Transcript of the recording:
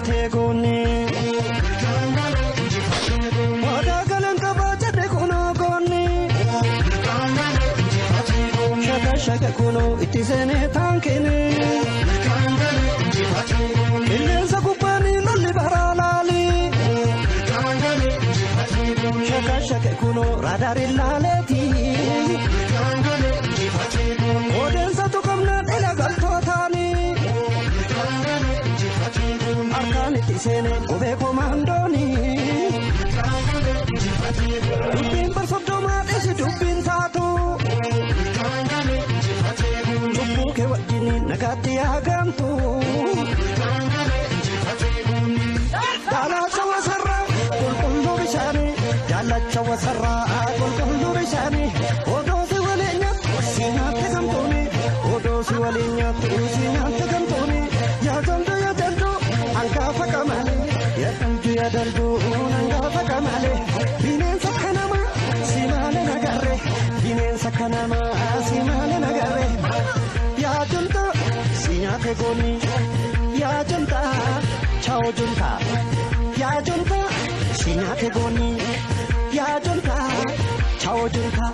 injifatee goonni. Wadaa galan qabaa jedhe kunoo goonni. Shaka kunoo itti seenee taankini. Qilleensa gubbaani lolli baraa laali. Shaka kunoo raadaari laaleeti. Odeessa tuqamnaan ila galtootaani. Harkaan itti seenee qubee komaandooni. Dubbiin barsooddoomaa dheesi dubbiin taatu. Lubbuu kee wajjin nagaatti haagamtu. Daalacha wasarraa qulqulluu bishaanii. Daalacha wasarraa qulqulluu bishaanii. Odoo si waliin nyaattu si nyaatte gamtuuni. Odoo si waliin nyaattu si nyaatte gamtuuni. Yaadaldu yaadaldu angaafa qamalee. Yaadaldu yaadaldu angaafa qamalee. Bineensa kanamaa si maale nagarree. Bineensa kanamaa si maale nagarree. Yaa junta si nyaate gooni. Yaa junta chao junta. Yaa junta si nyaate gooni. Yaa junta chao junta.